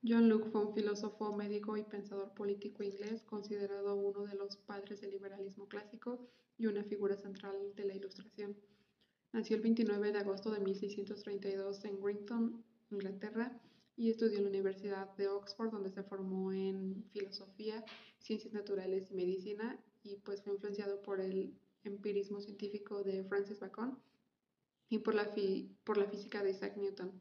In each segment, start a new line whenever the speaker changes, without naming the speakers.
John Locke fue un filósofo, médico y pensador político inglés, considerado uno de los padres del liberalismo clásico y una figura central de la Ilustración. Nació el 29 de agosto de 1632 en Greenton, Inglaterra, y estudió en la Universidad de Oxford, donde se formó en filosofía, ciencias naturales y medicina, y pues fue influenciado por el empirismo científico de Francis Bacon y por la física de Isaac Newton.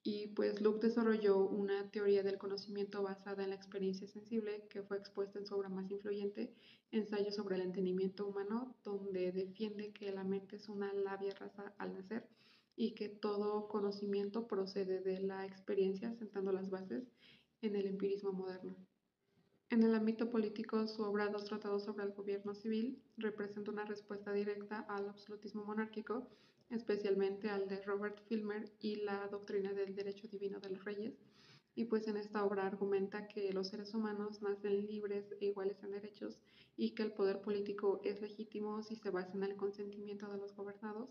Y pues Luke desarrolló una teoría del conocimiento basada en la experiencia sensible que fue expuesta en su obra más influyente, Ensayo sobre el entendimiento humano, donde defiende que la mente es una labia rasa al nacer y que todo conocimiento procede de la experiencia, sentando las bases en el empirismo moderno. En el ámbito político, su obra Dos tratados sobre el gobierno civil representa una respuesta directa al absolutismo monárquico, especialmente al de Robert Filmer y la doctrina del derecho divino de los reyes. Y pues en esta obra argumenta que los seres humanos nacen libres e iguales en derechos y que el poder político es legítimo si se basa en el consentimiento de los gobernados,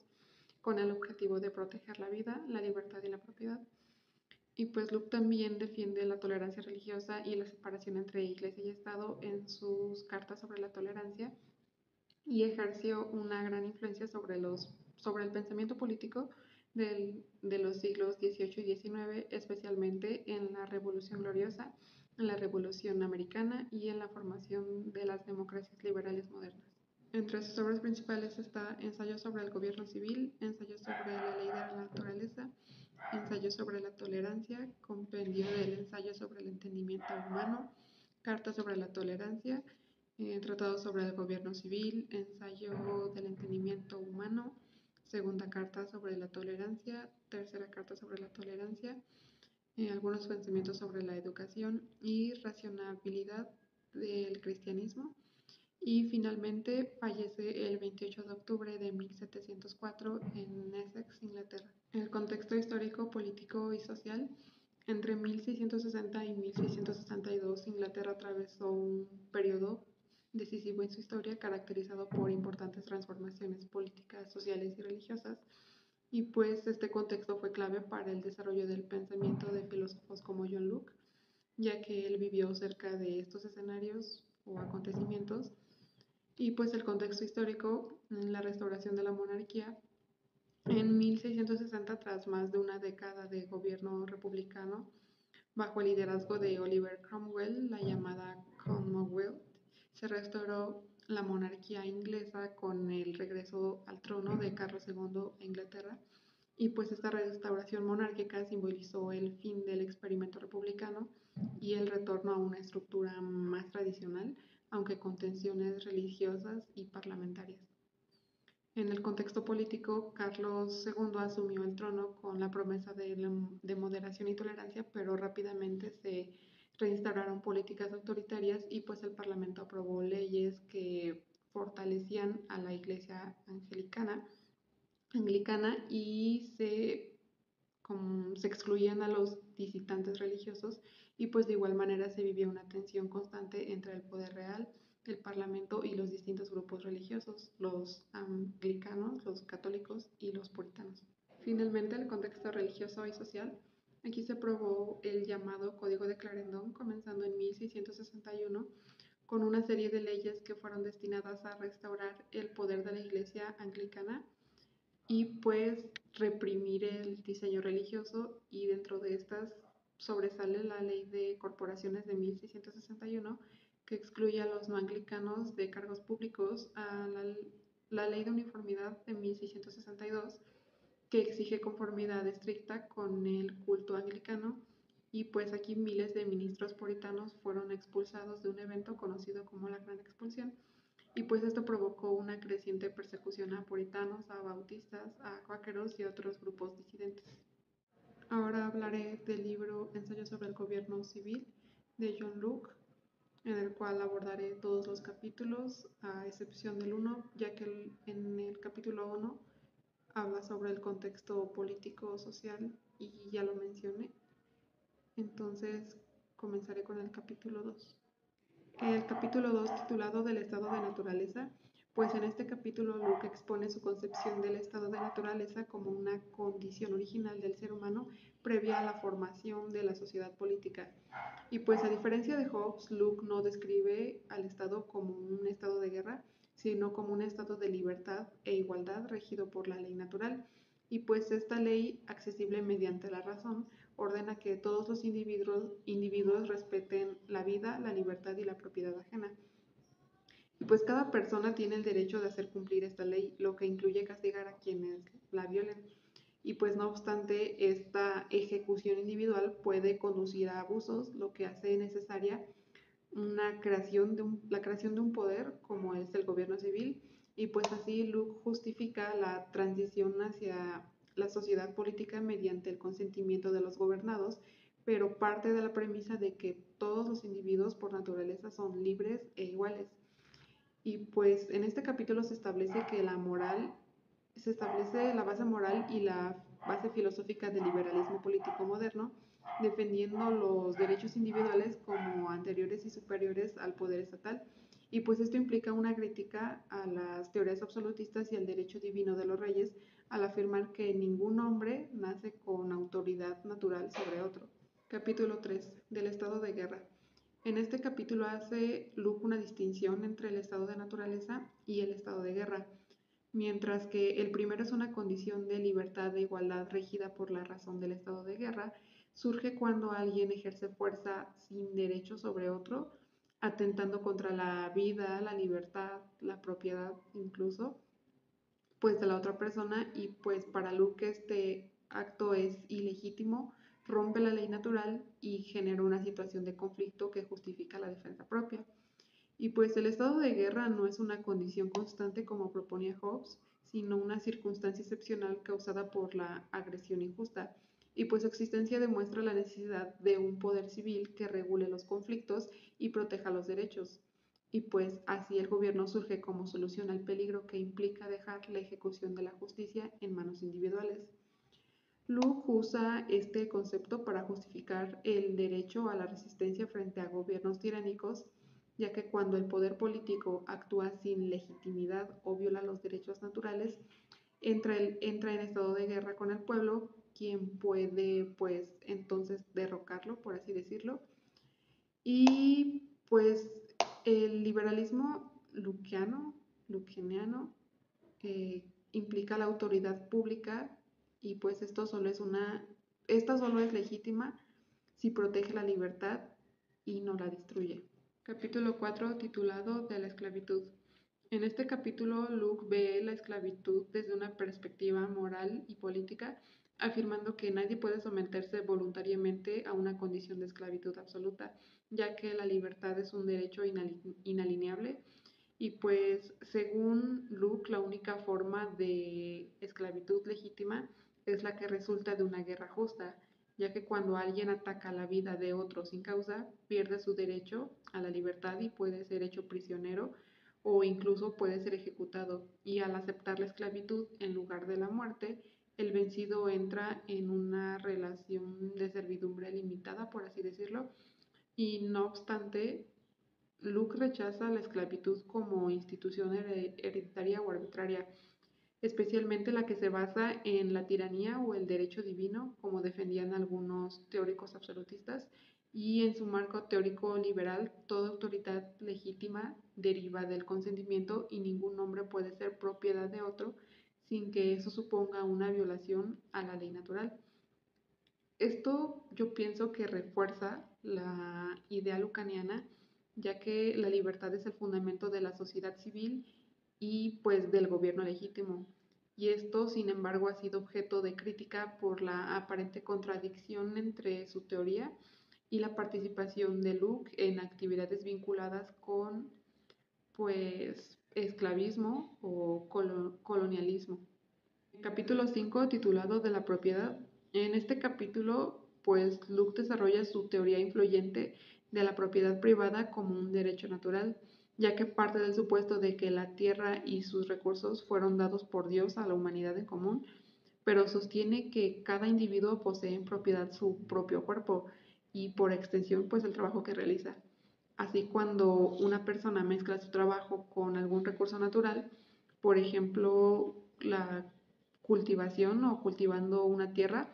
con el objetivo de proteger la vida, la libertad y la propiedad. Y pues Luke también defiende la tolerancia religiosa y la separación entre iglesia y Estado en sus cartas sobre la tolerancia y ejerció una gran influencia sobre el pensamiento político de los siglos XVIII y XIX, especialmente en la Revolución Gloriosa, en la Revolución Americana y en la formación de las democracias liberales modernas. Entre sus obras principales está Ensayo sobre el gobierno civil, Ensayo sobre la ley de la naturaleza, Ensayo sobre la tolerancia, Compendio del ensayo sobre el entendimiento humano, Carta sobre la tolerancia, Tratado sobre el gobierno civil, Ensayo del entendimiento humano, Segunda carta sobre la tolerancia, Tercera carta sobre la tolerancia, algunos pensamientos sobre la educación y racionalidad del cristianismo. Y finalmente fallece el 28 de octubre de 1704 en Essex, Inglaterra. El contexto histórico, político y social. Entre 1660 y 1662, Inglaterra atravesó un periodo decisivo en su historia caracterizado por importantes transformaciones políticas, sociales y religiosas. Y pues este contexto fue clave para el desarrollo del pensamiento de filósofos como John Locke, ya que él vivió cerca de estos escenarios o acontecimientos. Y pues el contexto histórico, la restauración de la monarquía. En 1660, tras más de una década de gobierno republicano, bajo el liderazgo de Oliver Cromwell, la llamada Commonwealth, se restauró la monarquía inglesa con el regreso al trono de Carlos II a Inglaterra. Y pues esta restauración monárquica simbolizó el fin del experimento republicano y el retorno a una estructura más tradicional, aunque con tensiones religiosas y parlamentarias. En el contexto político, Carlos II asumió el trono con la promesa de moderación y tolerancia, pero rápidamente se reinstauraron políticas autoritarias y pues el Parlamento aprobó leyes que fortalecían a la Iglesia anglicana y se excluían a los visitantes religiosos y pues de igual manera se vivía una tensión constante entre el poder real, el parlamento y los distintos grupos religiosos, los anglicanos, los católicos y los puritanos. Finalmente, el contexto religioso y social. Aquí se aprobó el llamado Código de Clarendon, comenzando en 1661, con una serie de leyes que fueron destinadas a restaurar el poder de la Iglesia anglicana y pues reprimir el diseño religioso, y dentro de estas sobresale la ley de corporaciones de 1661 que excluye a los no anglicanos de cargos públicos, a la ley de uniformidad de 1662 que exige conformidad estricta con el culto anglicano, y pues aquí miles de ministros puritanos fueron expulsados de un evento conocido como la Gran Expulsión. Y pues esto provocó una creciente persecución a puritanos, a bautistas, a cuáqueros y a otros grupos disidentes. Ahora hablaré del libro Ensayo sobre el gobierno civil de John Locke, en el cual abordaré todos los capítulos, a excepción del 1, ya que en el capítulo 1 habla sobre el contexto político, social y ya lo mencioné. Entonces comenzaré con el capítulo 2. El capítulo 2, titulado Del estado de naturaleza, Pues en este capítulo Luke expone su concepción del estado de naturaleza como una condición original del ser humano previa a la formación de la sociedad política. Y pues a diferencia de Hobbes, Luke no describe al estado como un estado de guerra, sino como un estado de libertad e igualdad regido por la ley natural. Y pues esta ley, accesible mediante la razón, ordena que todos los individuos respeten la vida, la libertad y la propiedad ajena. Y pues cada persona tiene el derecho de hacer cumplir esta ley, lo que incluye castigar a quienes la violen. Y pues no obstante, esta ejecución individual puede conducir a abusos, lo que hace necesaria la creación de un poder como es el gobierno civil. Y pues así Luke justifica la transición hacia la sociedad política mediante el consentimiento de los gobernados, pero parte de la premisa de que todos los individuos por naturaleza son libres e iguales. Y pues en este capítulo se establece que se establece la base moral y la base filosófica del liberalismo político moderno, defendiendo los derechos individuales como anteriores y superiores al poder estatal. Y pues esto implica una crítica a las teorías absolutistas y al derecho divino de los reyes, al afirmar que ningún hombre nace con autoridad natural sobre otro. Capítulo 3 del estado de guerra. En este capítulo hace Luke una distinción entre el estado de naturaleza y el estado de guerra, mientras que el primero es una condición de libertad e igualdad regida por la razón del estado de guerra, surge cuando alguien ejerce fuerza sin derecho sobre otro, atentando contra la vida, la libertad, la propiedad incluso, pues de la otra persona. Y pues para Luke este acto es ilegítimo, rompe la ley natural y genera una situación de conflicto que justifica la defensa propia. Y pues el estado de guerra no es una condición constante como proponía Hobbes, sino una circunstancia excepcional causada por la agresión injusta. Y pues su existencia demuestra la necesidad de un poder civil que regule los conflictos y proteja los derechos. Y pues así el gobierno surge como solución al peligro que implica dejar la ejecución de la justicia en manos individuales. Luke usa este concepto para justificar el derecho a la resistencia frente a gobiernos tiránicos, ya que cuando el poder político actúa sin legitimidad o viola los derechos naturales, entra en estado de guerra con el pueblo, quien puede pues entonces derrocarlo, por así decirlo. Y pues el liberalismo lukeniano, eh, implica la autoridad pública y pues esta solo es legítima si protege la libertad y no la destruye. Capítulo 4 titulado de la esclavitud. En este capítulo Luke ve la esclavitud desde una perspectiva moral y política, afirmando que nadie puede someterse voluntariamente a una condición de esclavitud absoluta, ya que la libertad es un derecho inalienable. Y pues según Luke, la única forma de esclavitud legítima es la que resulta de una guerra justa, ya que cuando alguien ataca la vida de otro sin causa, pierde su derecho a la libertad y puede ser hecho prisionero o incluso puede ser ejecutado. Y al aceptar la esclavitud en lugar de la muerte, el vencido entra en una relación de servidumbre limitada, por así decirlo, y no obstante, Luke rechaza la esclavitud como institución hereditaria o arbitraria, especialmente la que se basa en la tiranía o el derecho divino, como defendían algunos teóricos absolutistas, y en su marco teórico liberal, toda autoridad legítima deriva del consentimiento y ningún hombre puede ser propiedad de otro sin que eso suponga una violación a la ley natural. Esto yo pienso que refuerza la idea lucaniana, ya que la libertad es el fundamento de la sociedad civil y pues del gobierno legítimo. Y esto, sin embargo, ha sido objeto de crítica por la aparente contradicción entre su teoría y la participación de Luke en actividades vinculadas con pues esclavismo o colonialismo. Capítulo 5 titulado de la propiedad. En este capítulo, pues Luke desarrolla su teoría influyente de la propiedad privada como un derecho natural, ya que parte del supuesto de que la tierra y sus recursos fueron dados por Dios a la humanidad en común, pero sostiene que cada individuo posee en propiedad su propio cuerpo y por extensión pues el trabajo que realiza. Así cuando una persona mezcla su trabajo con algún recurso natural, por ejemplo, la cultivación o cultivando una tierra,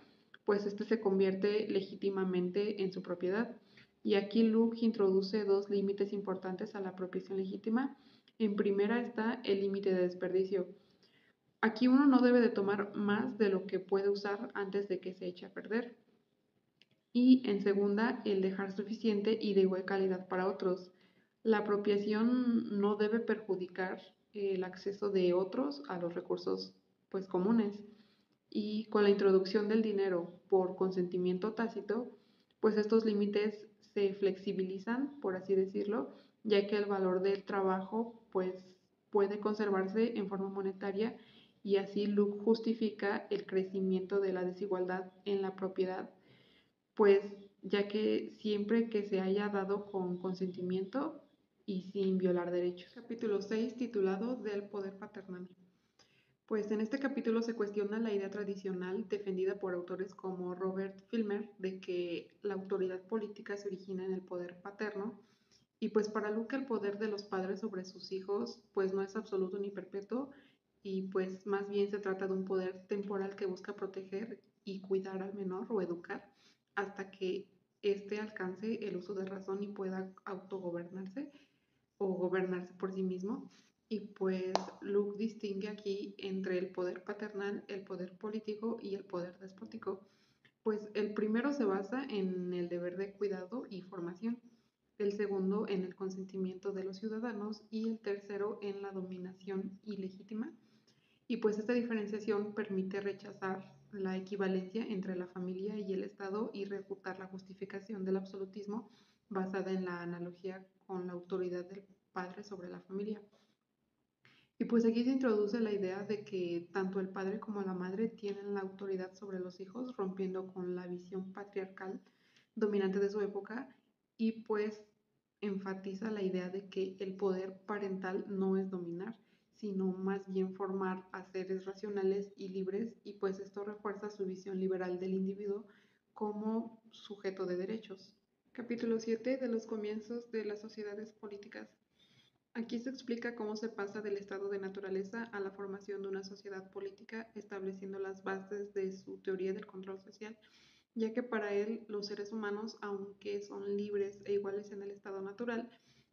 pues este se convierte legítimamente en su propiedad. Y aquí Luke introduce dos límites importantes a la apropiación legítima. En primera está el límite de desperdicio. Aquí uno no debe de tomar más de lo que puede usar antes de que se eche a perder. Y en segunda, el dejar suficiente y de igual calidad para otros. La apropiación no debe perjudicar el acceso de otros a los recursos pues comunes. Y con la introducción del dinero por consentimiento tácito, pues estos límites se flexibilizan, por así decirlo, ya que el valor del trabajo pues puede conservarse en forma monetaria y así Luke justifica el crecimiento de la desigualdad en la propiedad, pues ya que siempre que se haya dado con consentimiento y sin violar derechos. Capítulo 6 titulado Del poder paternal. Pues en este capítulo se cuestiona la idea tradicional defendida por autores como Robert Filmer de que la autoridad política se origina en el poder paterno, y pues para Luke el poder de los padres sobre sus hijos pues no es absoluto ni perpetuo, y pues más bien se trata de un poder temporal que busca proteger y cuidar al menor o educar hasta que éste alcance el uso de razón y pueda autogobernarse o gobernarse por sí mismo. Y pues Luke distingue aquí entre el poder paternal, el poder político y el poder despótico. Pues el primero se basa en el deber de cuidado y formación, el segundo en el consentimiento de los ciudadanos y el tercero en la dominación ilegítima. Y pues esta diferenciación permite rechazar la equivalencia entre la familia y el Estado y refutar la justificación del absolutismo basada en la analogía con la autoridad del padre sobre la familia. Y pues aquí se introduce la idea de que tanto el padre como la madre tienen la autoridad sobre los hijos, rompiendo con la visión patriarcal dominante de su época, y pues enfatiza la idea de que el poder parental no es dominar, sino más bien formar a seres racionales y libres, y pues esto refuerza su visión liberal del individuo como sujeto de derechos. Capítulo 7 de los comienzos de las sociedades políticas. Aquí se explica cómo se pasa del estado de naturaleza a la formación de una sociedad política, estableciendo las bases de su teoría del control social, ya que para él los seres humanos, aunque son libres e iguales en el estado natural,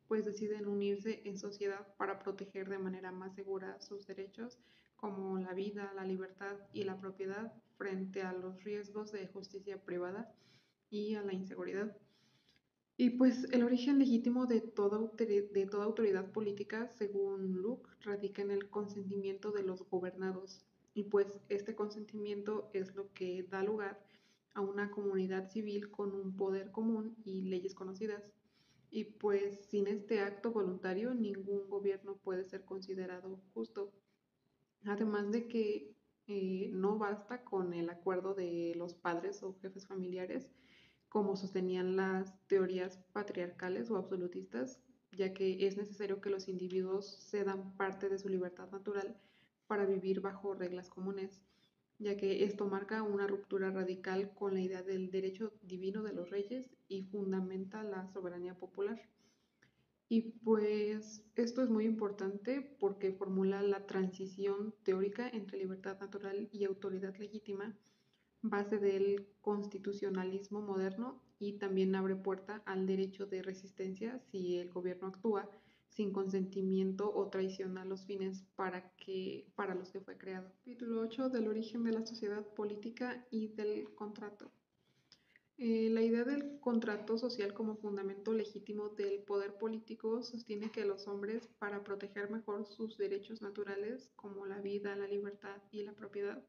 pues deciden unirse en sociedad para proteger de manera más segura sus derechos, como la vida, la libertad y la propiedad, frente a los riesgos de justicia privada y a la inseguridad. Y pues el origen legítimo de toda autoridad política, según Luke, radica en el consentimiento de los gobernados. Y pues este consentimiento es lo que da lugar a una comunidad civil con un poder común y leyes conocidas. Y pues sin este acto voluntario ningún gobierno puede ser considerado justo. Además de que no basta con el acuerdo de los padres o jefes familiares, como sostenían las teorías patriarcales o absolutistas, ya que es necesario que los individuos cedan parte de su libertad natural para vivir bajo reglas comunes, ya que esto marca una ruptura radical con la idea del derecho divino de los reyes y fundamenta la soberanía popular. Y pues esto es muy importante porque formula la transición teórica entre libertad natural y autoridad legítima, base del constitucionalismo moderno, y también abre puerta al derecho de resistencia si el gobierno actúa sin consentimiento o traiciona los fines para los que fue creado. Capítulo 8 del origen de la sociedad política y del contrato. La idea del contrato social como fundamento legítimo del poder político sostiene que los hombres, para proteger mejor sus derechos naturales como la vida, la libertad y la propiedad,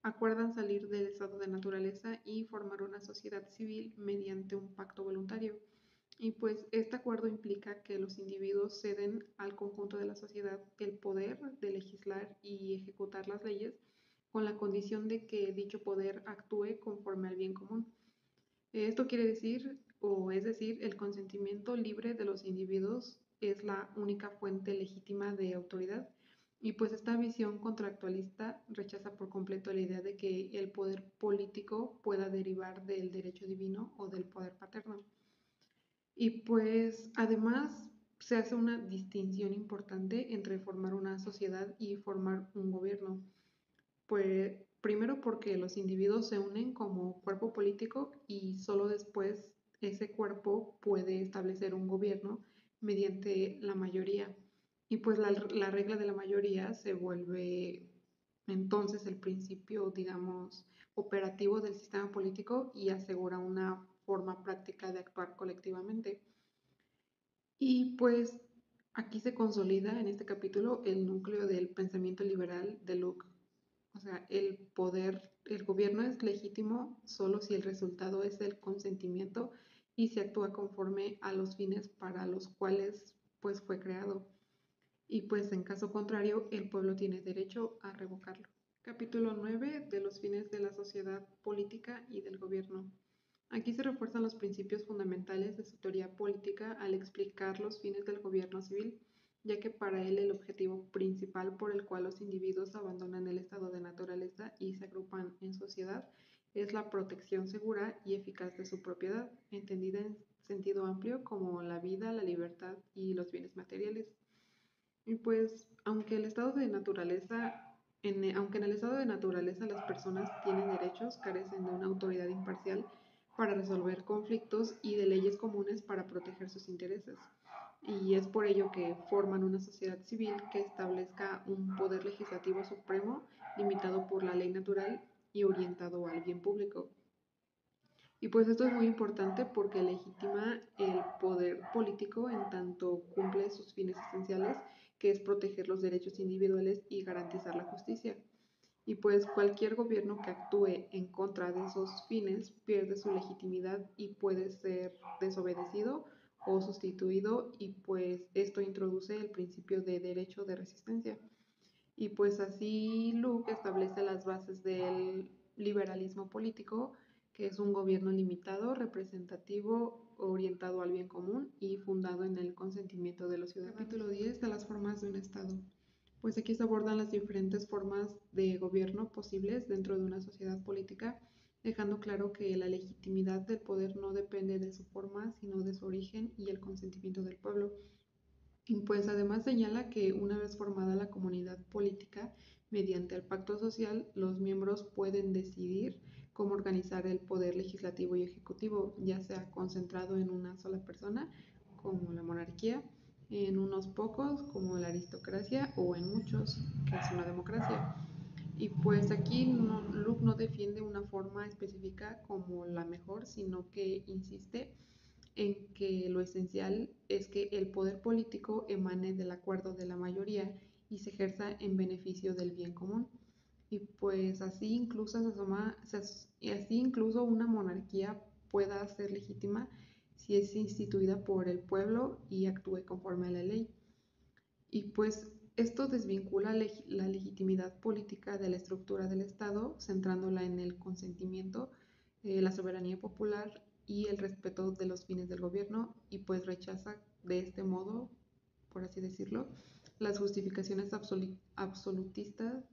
acuerdan salir del estado de naturaleza y formar una sociedad civil mediante un pacto voluntario. Y pues este acuerdo implica que los individuos ceden al conjunto de la sociedad el poder de legislar y ejecutar las leyes, con la condición de que dicho poder actúe conforme al bien común. Esto quiere decir, o es decir, el consentimiento libre de los individuos es la única fuente legítima de autoridad, y pues esta visión contractualista rechaza por completo la idea de que el poder político pueda derivar del derecho divino o del poder paterno. Y pues además se hace una distinción importante entre formar una sociedad y formar un gobierno. Pues primero porque los individuos se unen como cuerpo político y solo después ese cuerpo puede establecer un gobierno mediante la mayoría. Y pues la regla de la mayoría se vuelve entonces el principio, digamos, operativo del sistema político y asegura una forma práctica de actuar colectivamente. Y pues aquí se consolida en este capítulo el núcleo del pensamiento liberal de Locke. O sea, el gobierno es legítimo solo si el resultado es el consentimiento y se actúa conforme a los fines para los cuales pues fue creado. Y pues en caso contrario, el pueblo tiene derecho a revocarlo. Capítulo 9 de los fines de la sociedad política y del gobierno. Aquí se refuerzan los principios fundamentales de su teoría política al explicar los fines del gobierno civil, ya que para él el objetivo principal por el cual los individuos abandonan el estado de naturaleza y se agrupan en sociedad es la protección segura y eficaz de su propiedad, entendida en sentido amplio como la vida, la libertad y los bienes materiales. Y pues, aunque en el estado de naturaleza las personas tienen derechos, carecen de una autoridad imparcial para resolver conflictos y de leyes comunes para proteger sus intereses. Y es por ello que forman una sociedad civil que establezca un poder legislativo supremo limitado por la ley natural y orientado al bien público. Y pues esto es muy importante porque legitima el poder político en tanto cumple sus fines esenciales, que es proteger los derechos individuales y garantizar la justicia. Y pues cualquier gobierno que actúe en contra de esos fines pierde su legitimidad y puede ser desobedecido o sustituido, y pues esto introduce el principio de derecho de resistencia. Y pues así Luke establece las bases del liberalismo político, que es un gobierno limitado, representativo, orientado al bien común y fundado en el consentimiento de los ciudadanos. Capítulo 10 de las formas de un Estado. Pues aquí se abordan las diferentes formas de gobierno posibles dentro de una sociedad política, dejando claro que la legitimidad del poder no depende de su forma, sino de su origen y el consentimiento del pueblo. Y pues además señala que una vez formada la comunidad política, mediante el pacto social, los miembros pueden decidir cómo organizar el poder legislativo y ejecutivo, ya sea concentrado en una sola persona, como la monarquía, en unos pocos, como la aristocracia, o en muchos, que es una democracia. Y pues aquí Luke no defiende una forma específica como la mejor, sino que insiste en que lo esencial es que el poder político emane del acuerdo de la mayoría y se ejerza en beneficio del bien común. Y pues así incluso una monarquía pueda ser legítima si es instituida por el pueblo y actúe conforme a la ley. Y pues esto desvincula la legitimidad política de la estructura del Estado, centrándola en el consentimiento, la soberanía popular y el respeto de los fines del gobierno, y pues rechaza de este modo, por así decirlo, las justificaciones absolutistas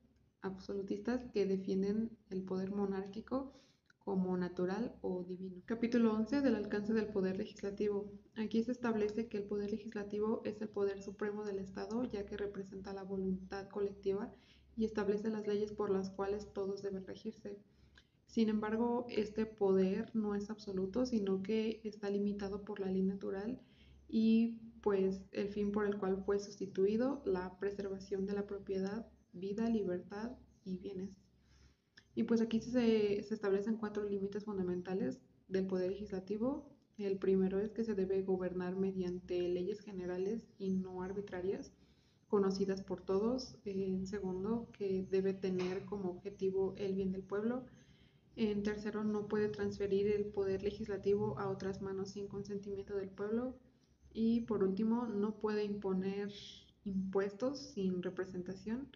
que defienden el poder monárquico como natural o divino. Capítulo 11 del alcance del poder legislativo. Aquí se establece que el poder legislativo es el poder supremo del Estado, ya que representa la voluntad colectiva y establece las leyes por las cuales todos deben regirse. Sin embargo, este poder no es absoluto, sino que está limitado por la ley natural y pues el fin por el cual fue sustituido, la preservación de la propiedad, vida, libertad y bienes. Y pues aquí se establecen 4 límites fundamentales del poder legislativo. El primero es que se debe gobernar mediante leyes generales y no arbitrarias, conocidas por todos. En segundo, que debe tener como objetivo el bien del pueblo. En tercero, no puede transferir el poder legislativo a otras manos sin consentimiento del pueblo. Y por último, no puede imponer impuestos sin representación,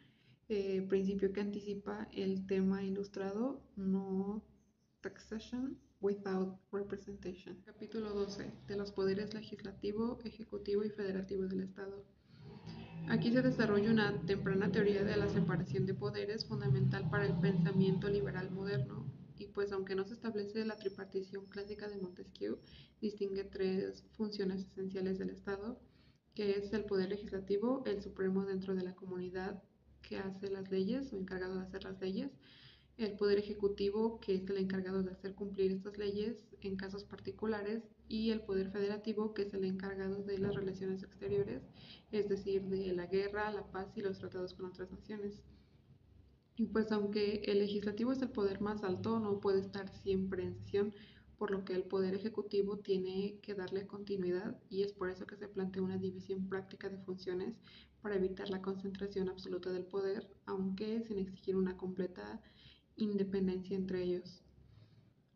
principio que anticipa el tema ilustrado, no taxation without representation. Capítulo 12 de los poderes legislativo, ejecutivo y federativo del Estado. Aquí se desarrolla una temprana teoría de la separación de poderes fundamental para el pensamiento liberal moderno, y pues aunque no se establece la tripartición clásica de Montesquieu, distingue tres funciones esenciales del Estado, que es el poder legislativo, el supremo dentro de la comunidad que hace las leyes o encargado de hacer las leyes, el poder ejecutivo, que es el encargado de hacer cumplir estas leyes en casos particulares, y el poder federativo, que es el encargado de las relaciones exteriores, es decir, de la guerra, la paz y los tratados con otras naciones. Y pues aunque el legislativo es el poder más alto, no puede estar siempre en sesión, por lo que el poder ejecutivo tiene que darle continuidad y es por eso que se plantea una división práctica de funciones para evitar la concentración absoluta del poder, aunque sin exigir una completa independencia entre ellos.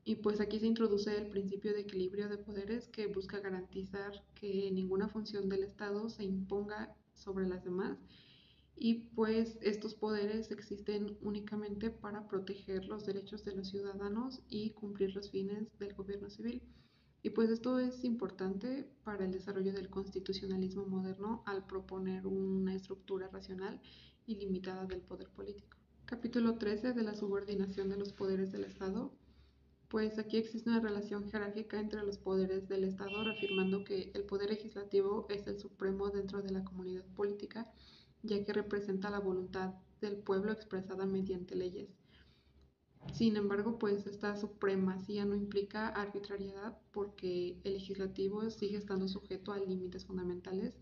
Y pues aquí se introduce el principio de equilibrio de poderes que busca garantizar que ninguna función del Estado se imponga sobre las demás y pues estos poderes existen únicamente para proteger los derechos de los ciudadanos y cumplir los fines del gobierno civil. Y pues esto es importante para el desarrollo del constitucionalismo moderno al proponer una estructura racional y limitada del poder político. Capítulo 13 de la subordinación de los poderes del Estado. Pues aquí existe una relación jerárquica entre los poderes del Estado, reafirmando que el poder legislativo es el supremo dentro de la comunidad política, ya que representa la voluntad del pueblo expresada mediante leyes. Sin embargo, pues esta supremacía no implica arbitrariedad porque el legislativo sigue estando sujeto a límites fundamentales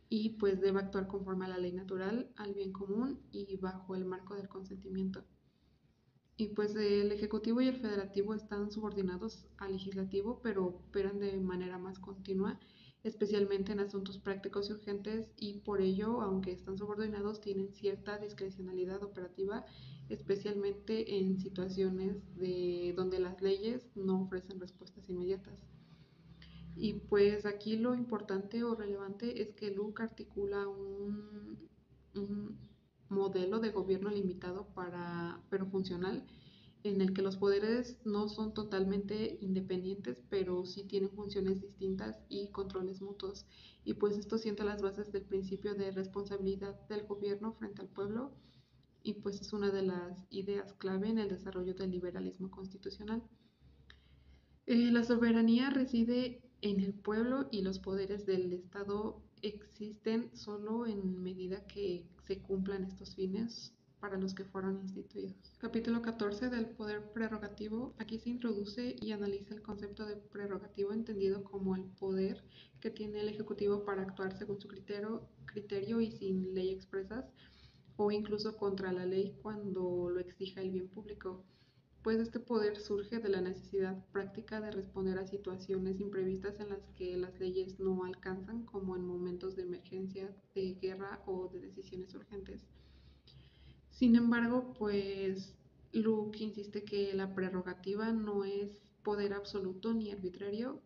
y pues debe actuar conforme a la ley natural, al bien común y bajo el marco del consentimiento. Y pues el Ejecutivo y el Federativo están subordinados al Legislativo, pero operan de manera más continua, especialmente en asuntos prácticos y urgentes, y por ello, aunque están subordinados, tienen cierta discrecionalidad operativa, especialmente en situaciones donde las leyes no ofrecen respuestas inmediatas. Y pues aquí lo importante o relevante es que Luke articula un modelo de gobierno limitado pero funcional, en el que los poderes no son totalmente independientes, pero sí tienen funciones distintas y controles mutuos. Y pues esto sienta las bases del principio de responsabilidad del gobierno frente al pueblo y pues es una de las ideas clave en el desarrollo del liberalismo constitucional. La soberanía reside en el pueblo y los poderes del Estado existen solo en medida que se cumplan estos fines para los que fueron instituidos. Capítulo 14 del poder prerrogativo. Aquí se introduce y analiza el concepto de prerrogativo entendido como el poder que tiene el Ejecutivo para actuar según su criterio y sin ley expresas o incluso contra la ley cuando lo exija el bien público, pues este poder surge de la necesidad práctica de responder a situaciones imprevistas en las que las leyes no alcanzan, como en momentos de emergencia, de guerra o de decisiones urgentes. Sin embargo, pues Luke insiste que la prerrogativa no es poder absoluto ni arbitrario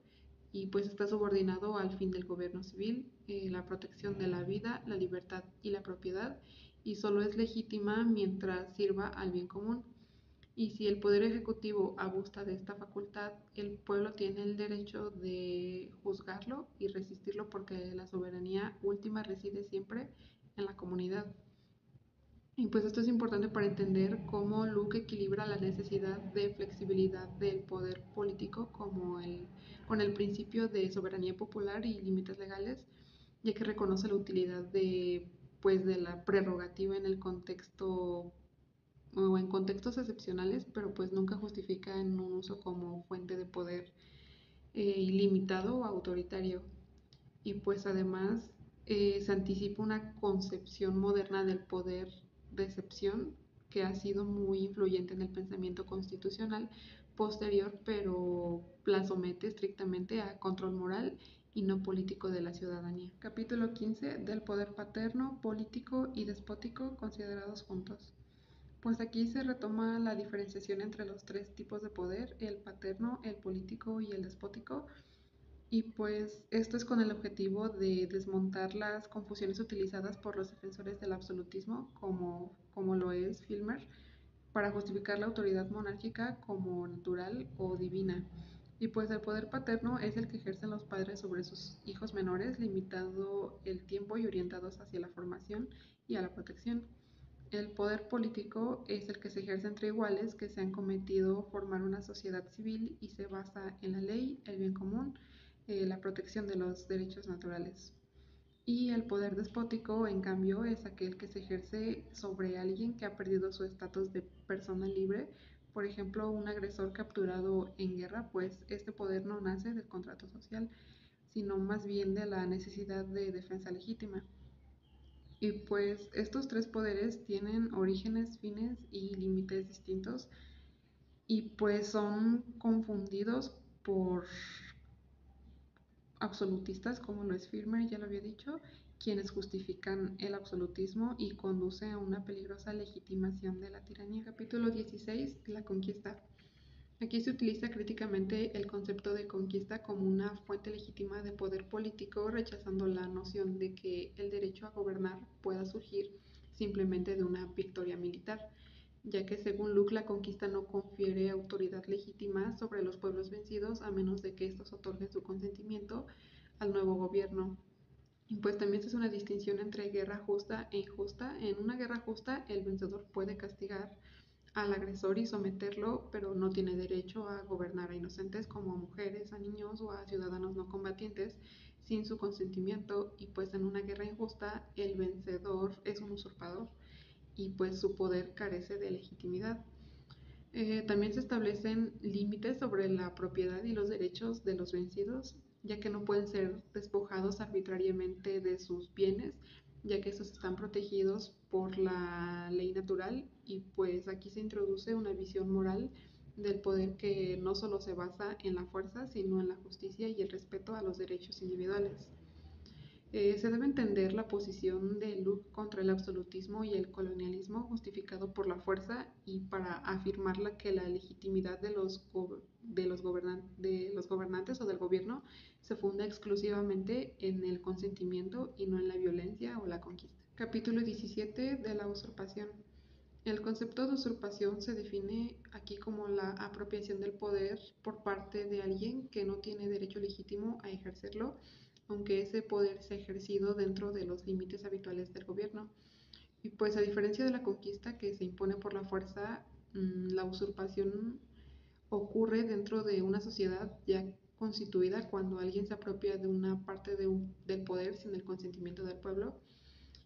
y pues está subordinado al fin del gobierno civil, la protección de la vida, la libertad y la propiedad, y solo es legítima mientras sirva al bien común. Y si el Poder Ejecutivo abusa de esta facultad, el pueblo tiene el derecho de juzgarlo y resistirlo porque la soberanía última reside siempre en la comunidad. Y pues esto es importante para entender cómo Luke equilibra la necesidad de flexibilidad del poder político con el principio de soberanía popular y límites legales, ya que reconoce la utilidad de la prerrogativa en el contexto o en contextos excepcionales, pero pues nunca justifica en un uso como fuente de poder ilimitado o autoritario. Y pues además se anticipa una concepción moderna del poder de excepción que ha sido muy influyente en el pensamiento constitucional posterior, pero la somete estrictamente a control moral y no político de la ciudadanía. Capítulo 15 del poder paterno, político y despótico considerados juntos. Pues aquí se retoma la diferenciación entre los tres tipos de poder, el paterno, el político y el despótico, y pues esto es con el objetivo de desmontar las confusiones utilizadas por los defensores del absolutismo, como lo es Filmer, para justificar la autoridad monárquica como natural o divina. Y pues el poder paterno es el que ejercen los padres sobre sus hijos menores, limitando el tiempo y orientados hacia la formación y a la protección. El poder político es el que se ejerce entre iguales que se han cometido formar una sociedad civil y se basa en la ley, el bien común, la protección de los derechos naturales. Y el poder despótico, en cambio, es aquel que se ejerce sobre alguien que ha perdido su estatus de persona libre. Por ejemplo, un agresor capturado en guerra, pues este poder no nace del contrato social, sino más bien de la necesidad de defensa legítima. Y pues estos tres poderes tienen orígenes, fines y límites distintos y pues son confundidos por absolutistas como lo es Firmer, ya lo había dicho, quienes justifican el absolutismo y conduce a una peligrosa legitimación de la tiranía. Capítulo 16, la conquista. Aquí se utiliza críticamente el concepto de conquista como una fuente legítima de poder político, rechazando la noción de que el derecho a gobernar pueda surgir simplemente de una victoria militar, ya que según Luke la conquista no confiere autoridad legítima sobre los pueblos vencidos a menos de que estos otorguen su consentimiento al nuevo gobierno. Y pues también se hace una distinción entre guerra justa e injusta. En una guerra justa el vencedor puede castigar al agresor y someterlo, pero no tiene derecho a gobernar a inocentes como a mujeres, a niños o a ciudadanos no combatientes sin su consentimiento. Y pues en una guerra injusta el vencedor es un usurpador y pues su poder carece de legitimidad. También se establecen límites sobre la propiedad y los derechos de los vencidos, ya que no pueden ser despojados arbitrariamente de sus bienes, ya que estos están protegidos por la ley natural y pues aquí se introduce una visión moral del poder que no solo se basa en la fuerza, sino en la justicia y el respeto a los derechos individuales. Se debe entender la posición de Luke contra el absolutismo y el colonialismo justificado por la fuerza y para afirmar que la legitimidad de los gobernantes o del gobierno se funda exclusivamente en el consentimiento y no en la violencia o la conquista. Capítulo 17 de la usurpación. El concepto de usurpación se define aquí como la apropiación del poder por parte de alguien que no tiene derecho legítimo a ejercerlo, aunque ese poder sea ejercido dentro de los límites habituales del gobierno. Y pues a diferencia de la conquista que se impone por la fuerza, la usurpación ocurre dentro de una sociedad ya constituida cuando alguien se apropia de una parte del poder sin el consentimiento del pueblo.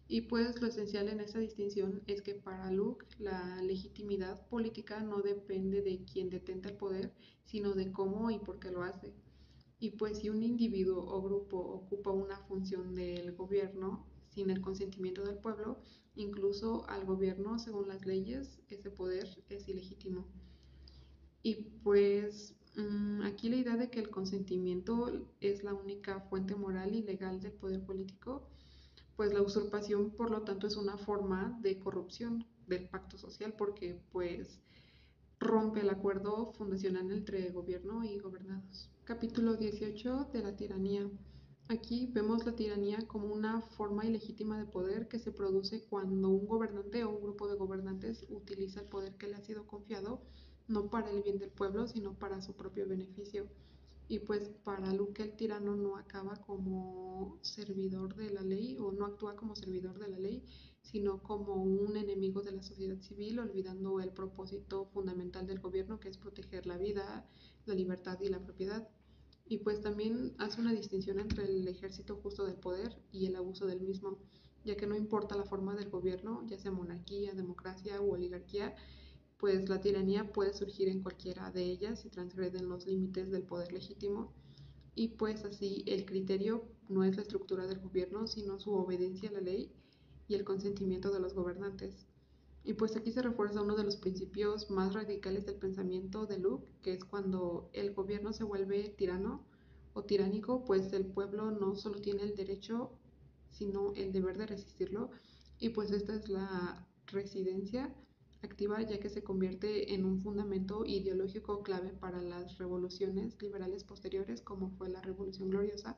Y pues lo esencial en esa distinción es que para Luke la legitimidad política no depende de quien detenta el poder, sino de cómo y por qué lo hace. Y pues si un individuo o grupo ocupa una función del gobierno sin el consentimiento del pueblo, incluso al gobierno según las leyes, ese poder es ilegítimo. Y pues aquí la idea de que el consentimiento es la única fuente moral y legal del poder político, pues la usurpación por lo tanto es una forma de corrupción del pacto social porque pues rompe el acuerdo fundacional entre gobierno y gobernados. Capítulo 18 de la tiranía. Aquí vemos la tiranía como una forma ilegítima de poder que se produce cuando un gobernante o un grupo de gobernantes utiliza el poder que le ha sido confiado no para el bien del pueblo, sino para su propio beneficio. Y pues para Luke el tirano no acaba como servidor de la ley o no actúa como servidor de la ley, sino como un enemigo de la sociedad civil, olvidando el propósito fundamental del gobierno, que es proteger la vida, la libertad y la propiedad. Y pues también hace una distinción entre el ejército justo del poder y el abuso del mismo, ya que no importa la forma del gobierno, ya sea monarquía, democracia u oligarquía, pues la tiranía puede surgir en cualquiera de ellas si transgreden los límites del poder legítimo. Y pues así el criterio no es la estructura del gobierno, sino su obediencia a la ley y el consentimiento de los gobernantes. Y pues aquí se refuerza uno de los principios más radicales del pensamiento de Luke, que es cuando el gobierno se vuelve tirano o tiránico, pues el pueblo no solo tiene el derecho, sino el deber de resistirlo. Y pues esta es la residencia activa, ya que se convierte en un fundamento ideológico clave para las revoluciones liberales posteriores, como fue la Revolución Gloriosa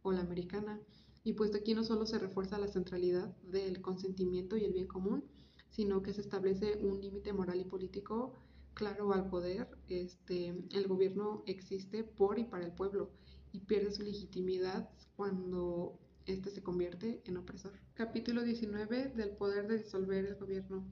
o la Americana. Y pues de aquí no solo se refuerza la centralidad del consentimiento y el bien común, sino que se establece un límite moral y político claro al poder. El gobierno existe por y para el pueblo y pierde su legitimidad cuando este se convierte en opresor. Capítulo 19 del poder de disolver el gobierno.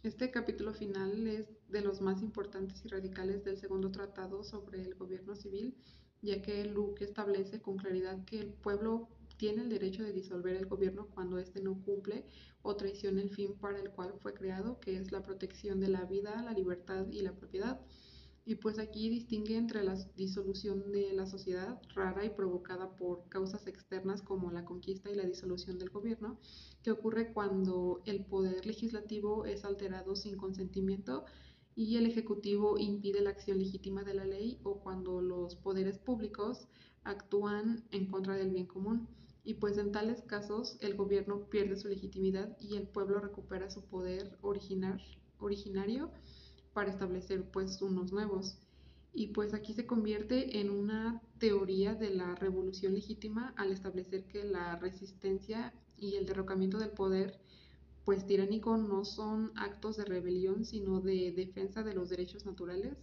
Este capítulo final es de los más importantes y radicales del segundo tratado sobre el gobierno civil, ya que Luke establece con claridad que el pueblo tiene el derecho de disolver el gobierno cuando éste no cumple o traiciona el fin para el cual fue creado, que es la protección de la vida, la libertad y la propiedad. Y pues aquí distingue entre la disolución de la sociedad rara y provocada por causas externas como la conquista y la disolución del gobierno, que ocurre cuando el poder legislativo es alterado sin consentimiento y el ejecutivo impide la acción legítima de la ley, o cuando los poderes públicos actúan en contra del bien común. Y pues en tales casos el gobierno pierde su legitimidad y el pueblo recupera su poder originario para establecer pues unos nuevos. Y pues aquí se convierte en una teoría de la revolución legítima al establecer que la resistencia y el derrocamiento del poder pues tiránico no son actos de rebelión, sino de defensa de los derechos naturales.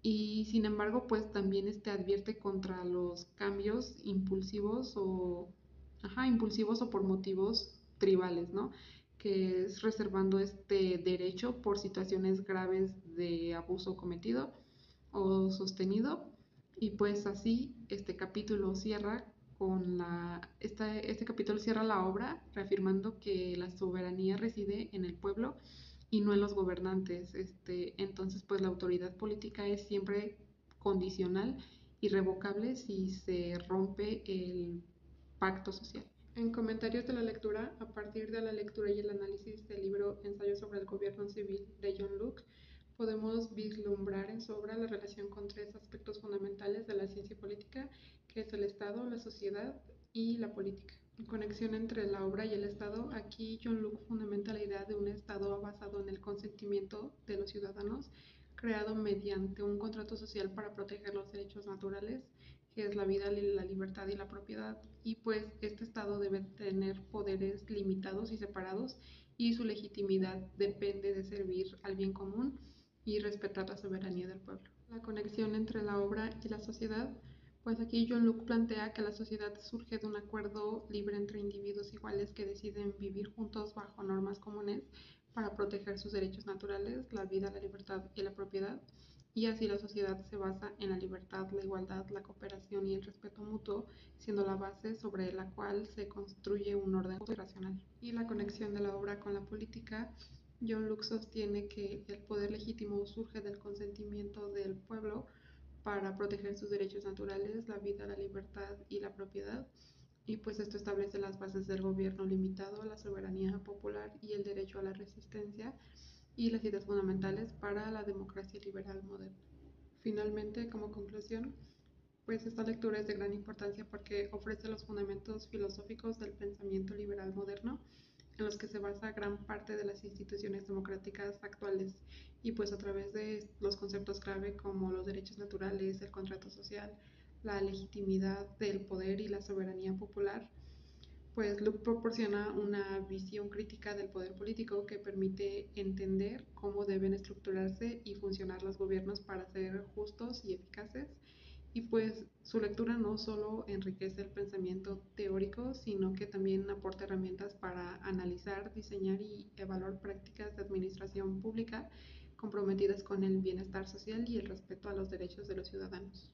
Y sin embargo, pues también advierte contra los cambios impulsivos o por motivos tribales, ¿no? Que es reservando este derecho por situaciones graves de abuso cometido o sostenido. Y pues así este capítulo cierra la obra reafirmando que la soberanía reside en el pueblo y no en los gobernantes. Entonces, pues la autoridad política es siempre condicional, irrevocable si se rompe el pacto social. En comentarios de la lectura, a partir de la lectura y el análisis del libro Ensayo sobre el gobierno civil de John Locke, podemos vislumbrar en su obra la relación con tres aspectos fundamentales de la ciencia política, que es el Estado, la sociedad y la política. En conexión entre la obra y el Estado, aquí John Locke fundamenta la idea de un Estado basado en el consentimiento de los ciudadanos, creado mediante un contrato social para proteger los derechos naturales, que es la vida, la libertad y la propiedad. Y pues este Estado debe tener poderes limitados y separados, y su legitimidad depende de servir al bien común y respetar la soberanía del pueblo. La conexión entre la obra y la sociedad, pues aquí John Locke plantea que la sociedad surge de un acuerdo libre entre individuos iguales que deciden vivir juntos bajo normas comunes para proteger sus derechos naturales, la vida, la libertad y la propiedad. Y así la sociedad se basa en la libertad, la igualdad, la cooperación y el respeto mutuo, siendo la base sobre la cual se construye un orden racional. Y la conexión de la obra con la política, John Locke sostiene que el poder legítimo surge del consentimiento del pueblo para proteger sus derechos naturales, la vida, la libertad y la propiedad. Y pues esto establece las bases del gobierno limitado, la soberanía popular y el derecho a la resistencia, y las ideas fundamentales para la democracia liberal moderna. Finalmente, como conclusión, pues esta lectura es de gran importancia porque ofrece los fundamentos filosóficos del pensamiento liberal moderno, en los que se basa gran parte de las instituciones democráticas actuales, y pues a través de los conceptos clave como los derechos naturales, el contrato social, la legitimidad del poder y la soberanía popular, pues Luke proporciona una visión crítica del poder político que permite entender cómo deben estructurarse y funcionar los gobiernos para ser justos y eficaces. Y pues su lectura no solo enriquece el pensamiento teórico, sino que también aporta herramientas para analizar, diseñar y evaluar prácticas de administración pública comprometidas con el bienestar social y el respeto a los derechos de los ciudadanos.